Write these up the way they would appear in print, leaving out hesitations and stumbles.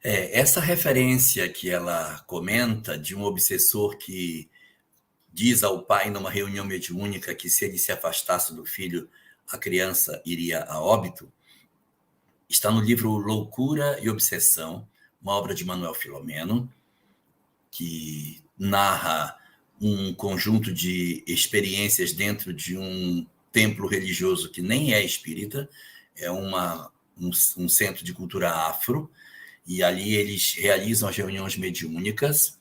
Essa referência que ela comenta de um obsessor que diz ao pai numa reunião mediúnica que se ele se afastasse do filho, a criança iria a óbito, está no livro Loucura e Obsessão, uma obra de Manuel Filomeno, que narra um conjunto de experiências dentro de um templo religioso que nem é espírita, é um centro de cultura afro, e ali eles realizam as reuniões mediúnicas,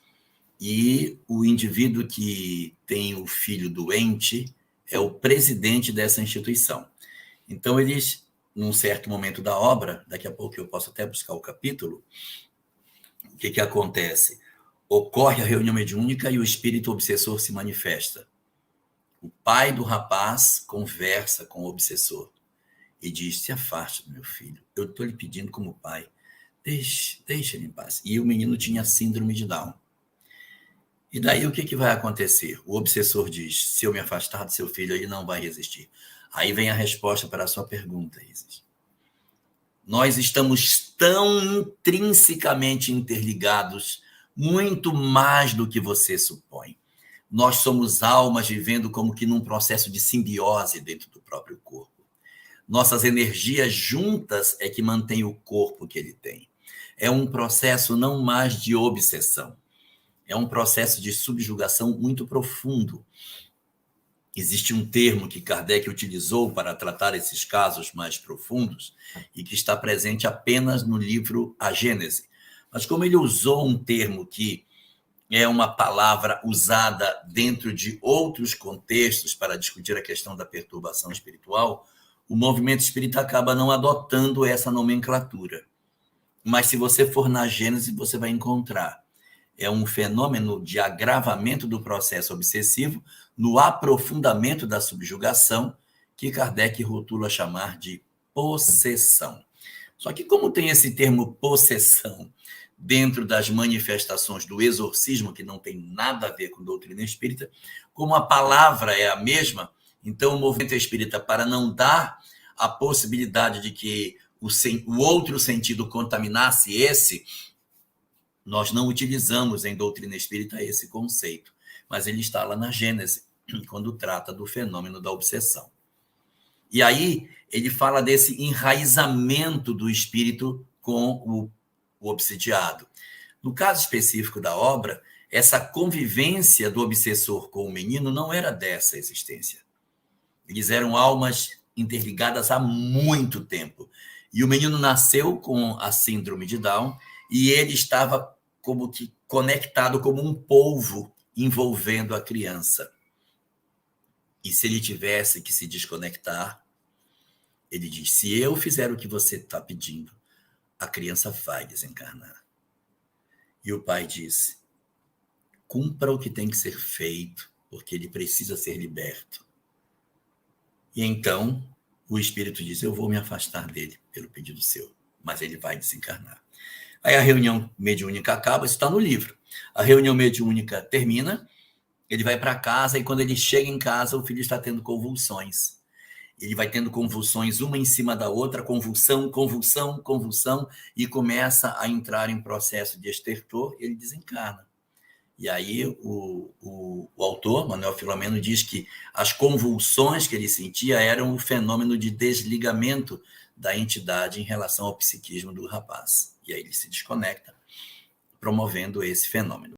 e o indivíduo que tem o filho doente é o presidente dessa instituição. Então, eles, num certo momento da obra, daqui a pouco eu posso até buscar o capítulo, o que acontece? Ocorre a reunião mediúnica e o espírito obsessor se manifesta. O pai do rapaz conversa com o obsessor e diz: se afaste do meu filho, eu estou lhe pedindo como pai, deixe ele em paz. E o menino tinha síndrome de Down. E daí o que vai acontecer? O obsessor diz: se eu me afastar do seu filho, ele não vai resistir. Aí vem a resposta para a sua pergunta, Isis. Nós estamos tão intrinsecamente interligados, muito mais do que você supõe. Nós somos almas vivendo como que num processo de simbiose dentro do próprio corpo. Nossas energias juntas é que mantém o corpo que ele tem. É um processo não mais de obsessão. É um processo de subjugação muito profundo. Existe um termo que Kardec utilizou para tratar esses casos mais profundos e que está presente apenas no livro A Gênese. Mas como ele usou um termo que é uma palavra usada dentro de outros contextos para discutir a questão da perturbação espiritual, o movimento espírita acaba não adotando essa nomenclatura. Mas se você for na Gênese, você vai encontrar. É um fenômeno de agravamento do processo obsessivo no aprofundamento da subjugação, que Kardec rotula chamar de possessão. Só que como tem esse termo possessão dentro das manifestações do exorcismo, que não tem nada a ver com doutrina espírita, como a palavra é a mesma, então o movimento espírita, para não dar a possibilidade de que o outro sentido contaminasse esse, nós não utilizamos em doutrina espírita esse conceito, mas ele está lá na Gênese, quando trata do fenômeno da obsessão. E aí ele fala desse enraizamento do espírito com o obsidiado. No caso específico da obra, essa convivência do obsessor com o menino não era dessa existência. Eles eram almas interligadas há muito tempo. E o menino nasceu com a síndrome de Down e ele estava como que conectado como um polvo envolvendo a criança. E se ele tivesse que se desconectar, ele diz: se eu fizer o que você está pedindo, a criança vai desencarnar. E o pai disse: cumpra o que tem que ser feito, porque ele precisa ser liberto. E então o espírito diz: eu vou me afastar dele pelo pedido seu, mas ele vai desencarnar. Aí a reunião mediúnica acaba, isso está no livro. A reunião mediúnica termina, ele vai para casa e quando ele chega em casa, o filho está tendo convulsões. Ele vai tendo convulsões uma em cima da outra, convulsão, convulsão, convulsão, e começa a entrar em processo de estertor, ele desencarna. E aí o autor, Manuel Filomeno, diz que as convulsões que ele sentia eram o fenômeno de desligamento da entidade em relação ao psiquismo do rapaz. E aí ele se desconecta, promovendo esse fenômeno.